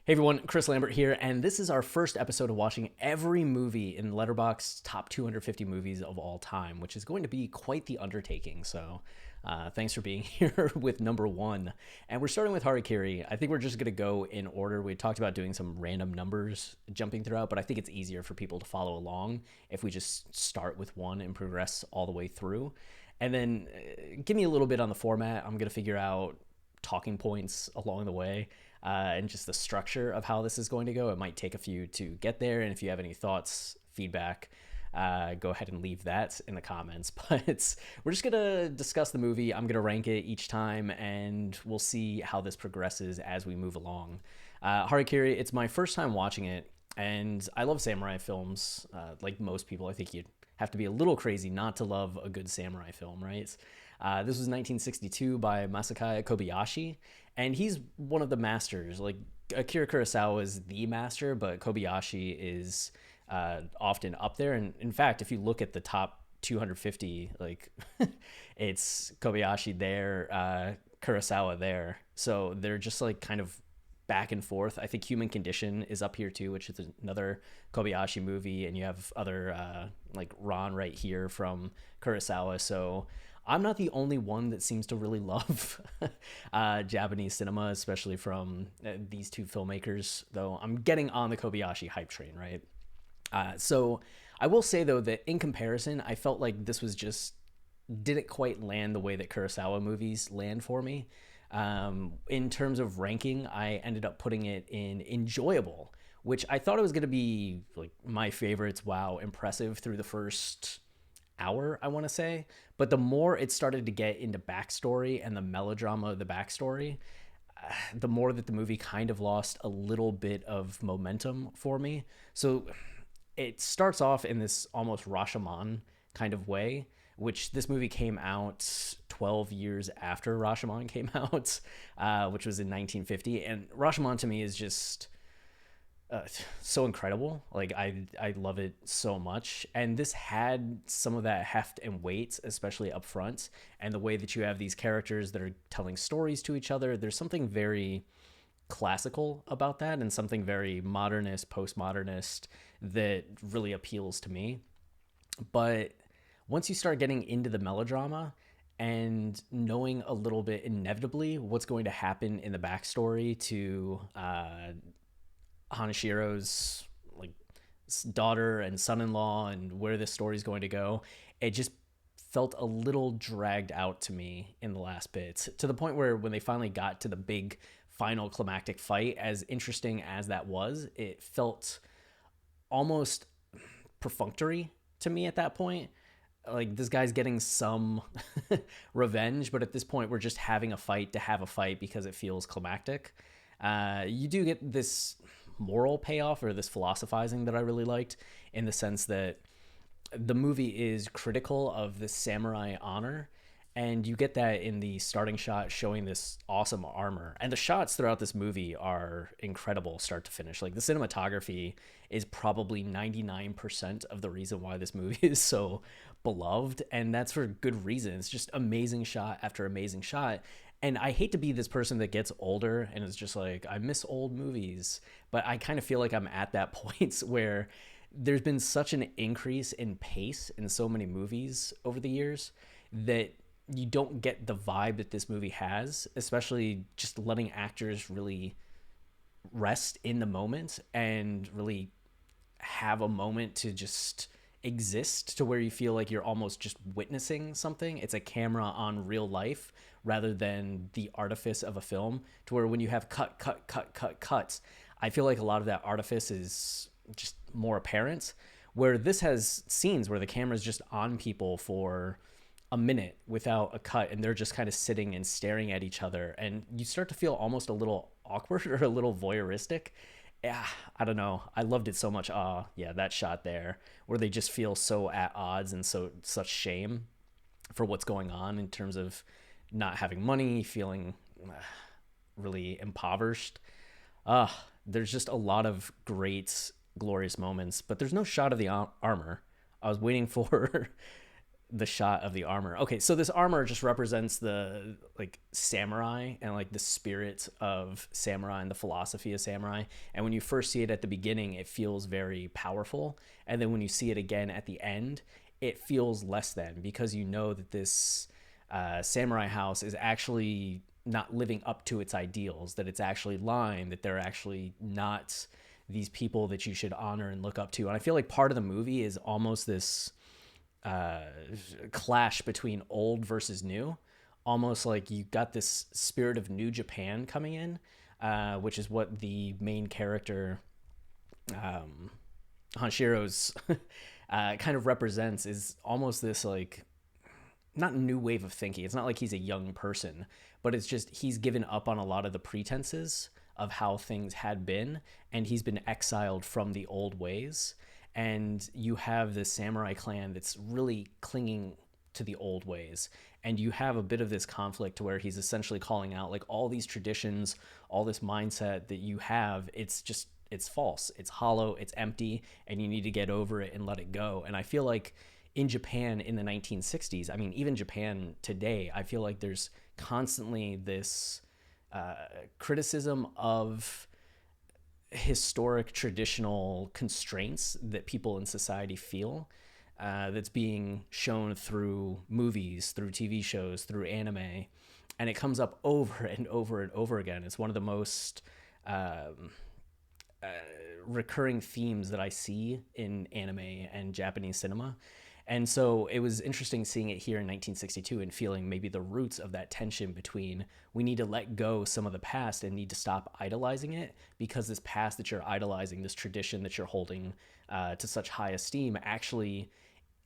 Hey everyone, Chris Lambert here, and this is our first episode of watching every movie in Letterboxd's top 250 movies of all time, which is going to be quite the undertaking. So, thanks for being here with number one. And we're starting with Harakiri. I think we're just going to go in order. We talked about doing some random numbers jumping throughout, but I think it's easier for people to follow along if we just start with one and progress all the way through. And then give me a little bit on the format. I'm going to figure out talking points along the way and just the structure of how this is going to go. It might take a few to get there. And if you have any thoughts, feedback, go ahead and leave that in the comments. But we're just going to discuss the movie. I'm going to rank it each time, and we'll see how this progresses as we move along. Harakiri, it's my first time watching it, and I love samurai films. Like most people, I think you'd have to be a little crazy not to love a good samurai film, right? This was 1962 by Masakaya Kobayashi, and he's one of the masters. Like Akira Kurosawa is the master, but Kobayashi is often up there. And in fact, if you look at the top 250, like it's Kobayashi there, Kurosawa there. So they're just like kind of back and forth. I think Human Condition is up here too, which is another Kobayashi movie, and you have other like Ron right here from Kurosawa. So I'm not the only one that seems to really love Japanese cinema, especially from these two filmmakers, though I'm getting on the Kobayashi hype train, right? So I will say, though, that in comparison, I felt like this was just didn't quite land the way that Kurosawa movies land for me. In terms of ranking, I ended up putting it in enjoyable, which I thought it was going to be like my favorites. Wow, impressive through the first hour, I want to say. But the more it started to get into backstory and the melodrama of the backstory, the more that the movie kind of lost a little bit of momentum for me. So it starts off in this almost Rashomon kind of way, which this movie came out 12 years after Rashomon came out, which was in 1950. And Rashomon to me is just so incredible. Like I love it so much, and this had some of that heft and weight, especially up front, and the way that you have these characters that are telling stories to each other. There's something very classical about that, and something very modernist, postmodernist that really appeals to me. But once you start getting into the melodrama and knowing a little bit inevitably what's going to happen in the backstory to Hanashiro's like daughter and son-in-law and where this story is going to go, it just felt a little dragged out to me in the last bits, to the point where when they finally got to the big final climactic fight, as interesting as that was, it felt almost perfunctory to me at that point. Like, this guy's getting some revenge, but at this point we're just having a fight to have a fight because it feels climactic. You do get this moral payoff, or this philosophizing, that I really liked, in the sense that the movie is critical of the samurai honor, and you get that in the starting shot showing this awesome armor. And the shots throughout this movie are incredible start to finish. Like, the cinematography is probably 99% of the reason why this movie is so beloved, and that's for good reason. It's just amazing shot after amazing shot. And I hate to be this person that gets older and is just like, I miss old movies, but I kind of feel like I'm at that point where there's been such an increase in pace in so many movies over the years that you don't get the vibe that this movie has, especially just letting actors really rest in the moment and really have a moment to just exist, to where you feel like you're almost just witnessing something. It's a camera on real life rather than the artifice of a film, to where when you have cuts, I feel like a lot of that artifice is just more apparent, where this has scenes where the camera is just on people for a minute without a cut, and they're just kind of sitting and staring at each other, and you start to feel almost a little awkward or a little voyeuristic. Yeah, I don't know. I loved it so much. Yeah, that shot there where they just feel so at odds and so such shame for what's going on in terms of not having money, feeling really impoverished. There's just a lot of great, glorious moments, but there's no shot of the armor. I was waiting for the shot of the armor. Okay, so this armor just represents the like samurai and like the spirit of samurai and the philosophy of samurai. And when you first see it at the beginning, it feels very powerful, and then when you see it again at the end, it feels less than, because you know that this samurai house is actually not living up to its ideals, that it's actually lying, that they're actually not these people that you should honor and look up to. And I feel like part of the movie is almost this uh, clash between old versus new. Almost like you got this spirit of New Japan coming in, which is what the main character Hanshiro's kind of represents. Is almost this like not new wave of thinking. It's not like he's a young person, but it's just he's given up on a lot of the pretenses of how things had been, and he's been exiled from the old ways. And you have this samurai clan that's really clinging to the old ways, and you have a bit of this conflict where he's essentially calling out like all these traditions, all this mindset that you have, it's just it's false, it's hollow, it's empty, and you need to get over it and let it go. And I feel like in Japan in the 1960s, I mean, even Japan today, I feel like there's constantly this criticism of historic traditional constraints that people in society feel, that's being shown through movies, through TV shows, through anime. And it comes up over and over and over again. It's one of the most recurring themes that I see in anime and Japanese cinema. And so it was interesting seeing it here in 1962 and feeling maybe the roots of that tension between we need to let go some of the past and need to stop idolizing it, because this past that you're idolizing, this tradition that you're holding to such high esteem, actually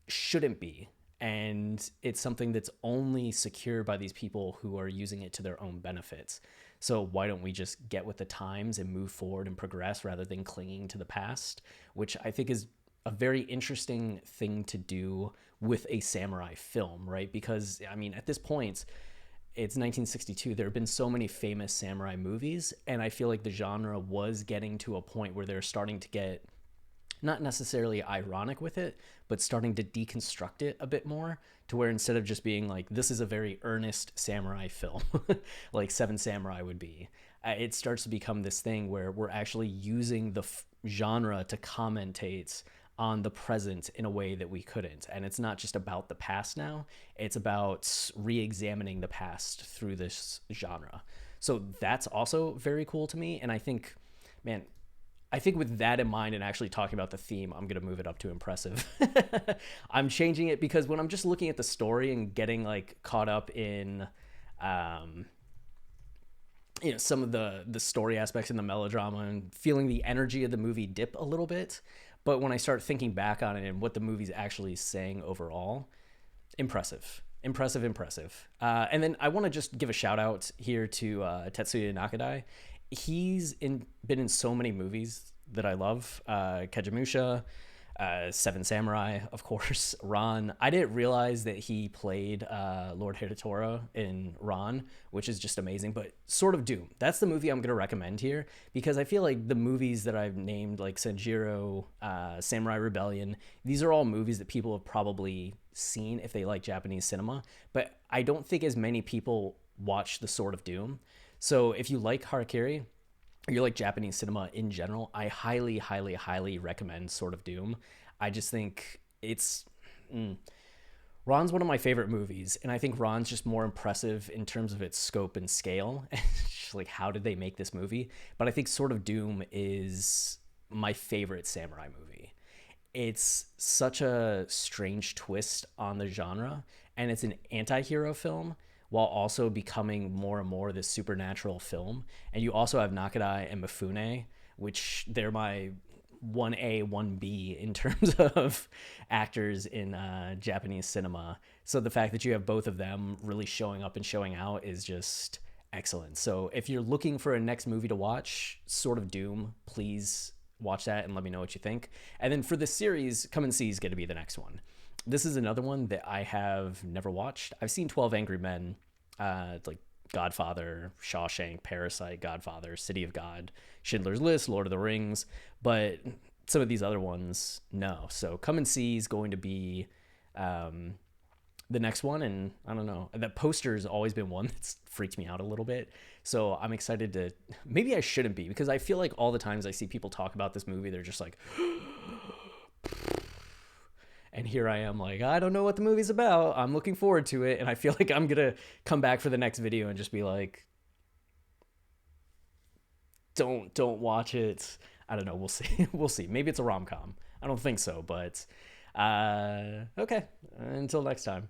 shouldn't be. And it's something that's only secure by these people who are using it to their own benefits. So why don't we just get with the times and move forward and progress rather than clinging to the past, which I think is a very interesting thing to do with a samurai film, right? Because, I mean, at this point, it's 1962. There have been so many famous samurai movies, and I feel like the genre was getting to a point where they're starting to get not necessarily ironic with it, but starting to deconstruct it a bit more, to where instead of just being like, this is a very earnest samurai film, like Seven Samurai would be, it starts to become this thing where we're actually using the genre to commentate on the present in a way that we couldn't. And it's not just about the past now, it's about re-examining the past through this genre. So that's also very cool to me. And I think, man, I think with that in mind and actually talking about the theme, I'm going to move it up to impressive. I'm changing it because when I'm just looking at the story and getting like caught up in, some of the story aspects and the melodrama and feeling the energy of the movie dip a little bit. But when I start thinking back on it and what the movie's actually saying overall, impressive. And then I want to just give a shout out here to Tetsuya Nakadai. Been in so many movies that I love. Kagemusha, Seven Samurai, of course, Ran. I didn't realize that he played Lord Hiratora in Ran, which is just amazing. But Sword of Doom, that's the movie I'm going to recommend here, because I feel like the movies that I've named, like Sanjiro, Samurai Rebellion, these are all movies that people have probably seen if they like Japanese cinema. But I don't think as many people watch The Sword of Doom. So if you like Harakiri, or you like Japanese cinema in general, I highly, highly, highly recommend Sword of Doom. I just think it's... Ron's one of my favorite movies, and I think Ron's just more impressive in terms of its scope and scale. Just like, how did they make this movie? But I think Sword of Doom is my favorite samurai movie. It's such a strange twist on the genre, and it's an anti-hero film while also becoming more and more this supernatural film. And you also have Nakadai and Mifune, which they're my 1A, 1B in terms of actors in Japanese cinema. So the fact that you have both of them really showing up and showing out is just excellent. So if you're looking for a next movie to watch, Sword of Doom, please watch that and let me know what you think. And then for the series, Come and See is going to be the next one. This is another one that I have never watched. I've seen 12 Angry Men, like Godfather, Shawshank, Parasite, Godfather, City of God, Schindler's List, Lord of the Rings, but some of these other ones, no. So Come and See is going to be the next one, and I don't know. That poster has always been one that's freaked me out a little bit. So I'm excited to. Maybe I shouldn't be because I feel like all the times I see people talk about this movie, they're just like, and here I am like, I don't know what the movie's about. I'm looking forward to it, and I feel like I'm gonna come back for the next video and just be like, don't watch it. I don't know. We'll see. We'll see. Maybe it's a rom com. I don't think so, but okay. Until next time.